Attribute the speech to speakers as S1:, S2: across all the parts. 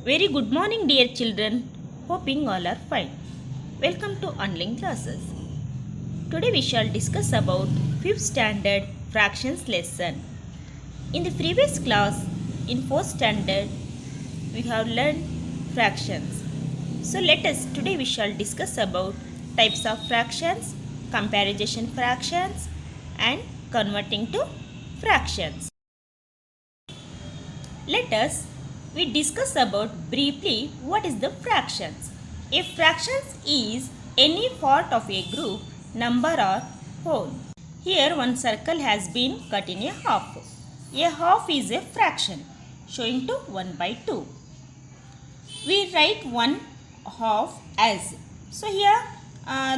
S1: Very good morning, dear children. Hoping all are fine. Welcome to online classes. Today we shall discuss about 5th standard fractions lesson. In the previous class, in 4th standard, we have learned fractions. So today we shall discuss about types of fractions, comparison fractions, and converting to fractions. Let us we discuss about briefly what is the fractions. A fractions is any part of a group, number or whole. Here one circle has been cut in a half. A half is a fraction showing to 1 by 2. We write 1 half as. So here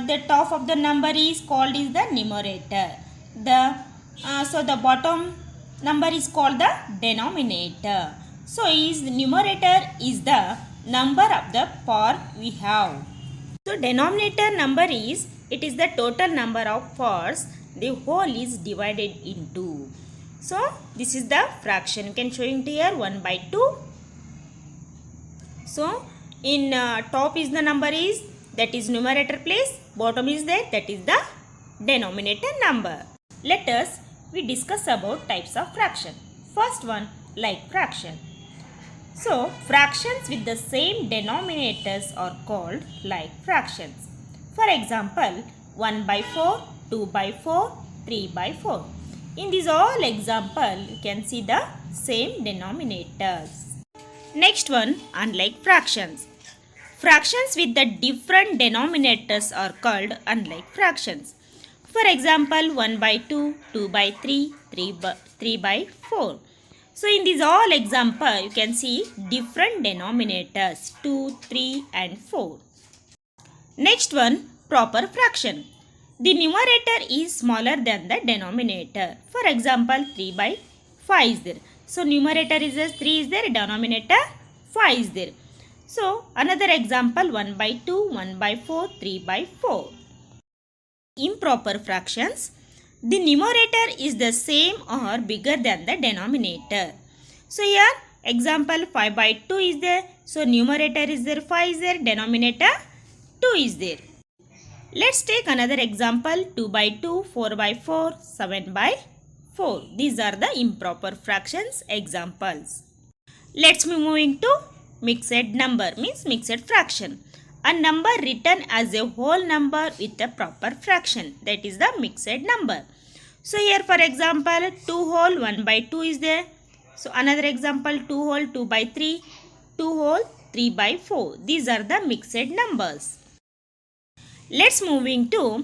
S1: the top of the number is called is the numerator. The bottom number is called the denominator. So numerator is the number of the part we have. So denominator number is the total number of parts the whole is divided into. So this is the fraction. You can show it here 1 by 2. So in top is the number is that is numerator place, bottom is that is the denominator number. Let us we discuss about types of fraction. First one, like fraction. So fractions with the same denominators are called like fractions. For example, 1 by 4, 2 by 4, 3 by 4. In this all example, you can see the same denominators. Next one, unlike fractions. Fractions with the different denominators are called unlike fractions. For example, 1 by 2, 2 by 3, 3 by 4. So in this all example, you can see different denominators 2, 3 and 4. Next one, proper fraction. The numerator is smaller than the denominator. For example, 3 by 5 is there. So numerator is 3 is there, denominator 5 is there. So another example, 1 by 2, 1 by 4, 3 by 4. Improper fractions. The numerator is the same or bigger than the denominator. So here example 5 by 2 is there. So numerator is there, 5 is there, denominator 2 is there. Let's take another example 2 by 2, 4 by 4, 7 by 4. These are the improper fractions examples. Let's be moving to mixed number means mixed fraction. A number written as a whole number with a proper fraction, that is the mixed number. So here for example 2 whole 1 by 2 is there. So another example 2 whole 2 by 3, 2 whole 3 by 4. These are the mixed numbers. Let's moving to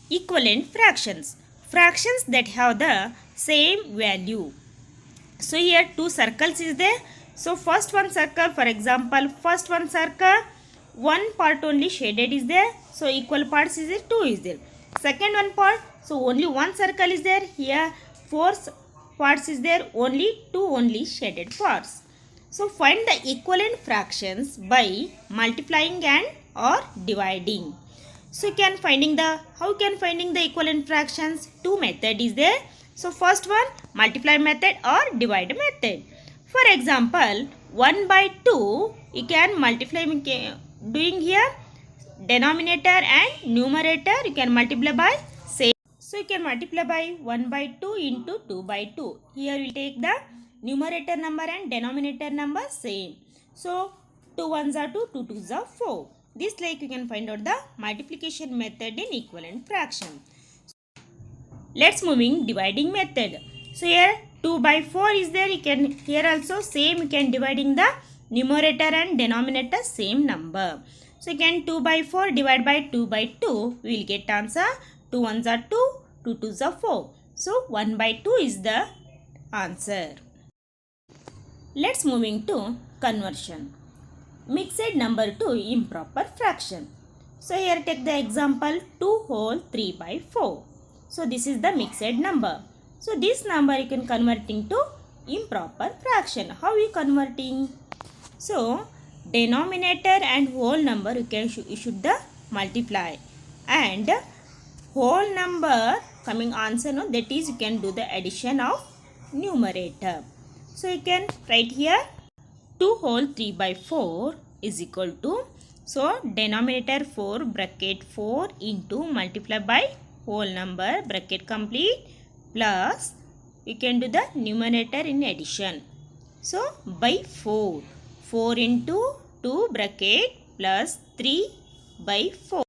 S1: equivalent fractions. Fractions that have the same value. So here two circles is there. So first one circle, for example first one circle, one part only shaded is there. So equal parts is there, 2 is there. Second one part, so only one circle is there. Here 4 parts is there, only 2 only shaded parts. So find the equivalent fractions by multiplying and or dividing. So how can finding the equivalent fractions? Two method is there. So first one, multiply method or divide method. For example, 1 by 2 you can multiply doing here denominator and numerator you can multiply by same. So you can multiply by 1 by 2 into 2 by 2. Here we will take the numerator number and denominator number same. So 2 ones are 2, 2 twos are 4. This like you can find out the multiplication method in equivalent fraction. Let's moving dividing method. So here 2 by 4 is there. You can here also same you can dividing the numerator and denominator same number. So you can 2 by 4 divide by 2 by 2. We will get answer 2 ones are 2, 2 twos are 4. So 1 by 2 is the answer. Let's moving to conversion. Mixed number to improper fraction. So here take the example 2 whole 3 by 4. So this is the mixed number. So this number you can converting to improper fraction. How you converting? So denominator and whole number you should the multiply and whole number coming answer that is you can do the addition of numerator. So you can write here 2 whole 3 by 4 is equal to, so denominator 4 bracket 4 into multiply by whole number bracket complete plus you can do the numerator in addition. So by 4, 4 into 2 bracket plus 3 by 4.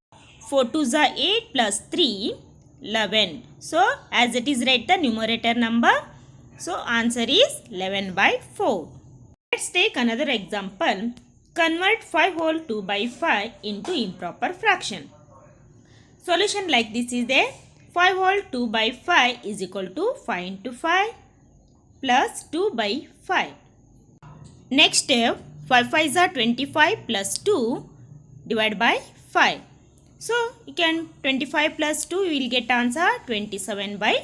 S1: 4 2s are 8 plus 3, 11. So as it is write the numerator number. So answer is 11 by 4. Let's take another example. Convert 5 whole 2 by 5 into improper fraction. Solution like this is there. 5 whole 2 by 5 is equal to 5 into 5 plus 2 by 5. Next step, 5 5s are 25 plus 2 divided by 5. So you can 25 plus 2 you will get answer 27 by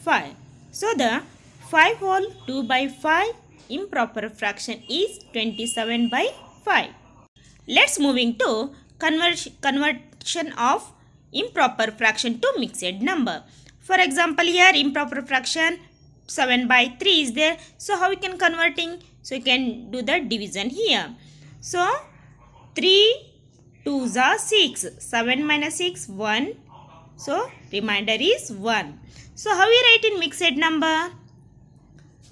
S1: 5. So the 5 whole 2 by 5 improper fraction is 27 by 5. Let's moving to conversion of improper fraction to mixed number. For example, here improper fraction 7 by 3 is there. So how we can converting? So you can do the division here. So 3 2s are 6. 7 minus 6 1. So remainder is 1. So how we write in mixed number?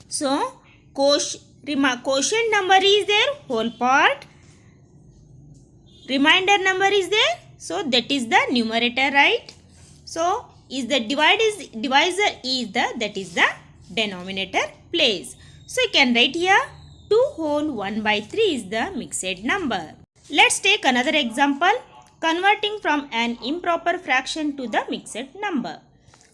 S1: So quotient number is there, whole part. Remainder number is there. So that is the numerator, right? So is the divisor is the denominator place. So you can write here 2 whole 1 by 3 is the mixed number. Let's take another example. Converting from an improper fraction to the mixed number.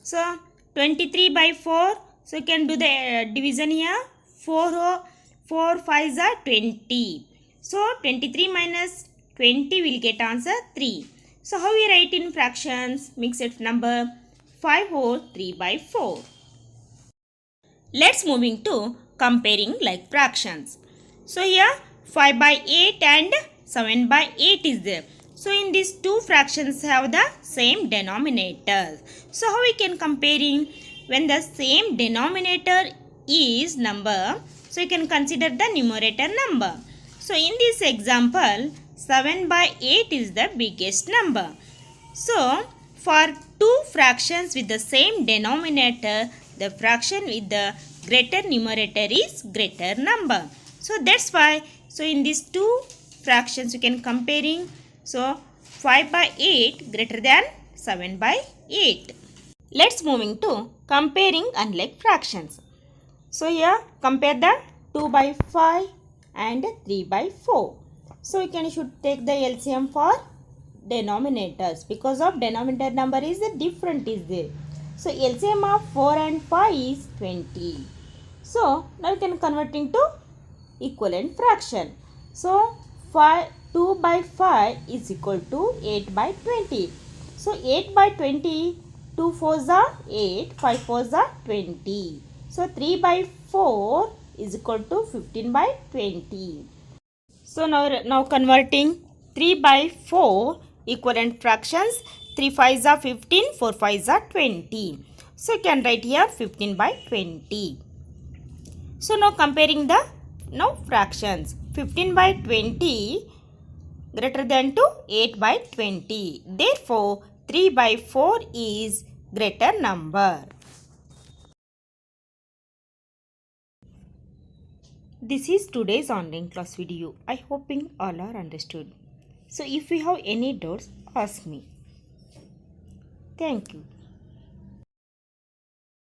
S1: So 23 by 4. So you can do the division here. 4 5s are 20. So 23 minus 20 will get answer 3. So how we write in fractions mixed number? 5 whole 3 by 4. Let's moving to comparing like fractions. So here 5 by 8 and 7 by 8 is there. So in these two fractions have the same denominators. So how we can comparing? When the same denominator is number, so you can consider the numerator number. So in this example 7 by 8 is the biggest number. So for two fractions with the same denominator, the fraction with the greater numerator is greater number. So that's why, so in these two fractions you can comparing. So 5 by 8 greater than 7 by 8. Let's moving to comparing unlike fractions. So here compare the 2 by 5 and 3 by 4. So you should take the LCM for denominators because of denominator number is different is there. So LCM of 4 and 5 is 20. So now you can convert into equivalent fraction. So 2 by 5 is equal to 8 by 20. So 8 by 20, 2 4s are 8, 5 4s are 20. So 3 by 4 is equal to 15 by 20. So now converting 3 by 4 equivalent fractions. 3 5s are 15, 4 5s are 20. So you can write here 15 by 20. So now comparing the fractions. 15 by 20 greater than to 8 by 20. Therefore 3 by 4 is greater number. This is today's online class video. I hoping all are understood. So if you have any doubts, ask me. Thank you.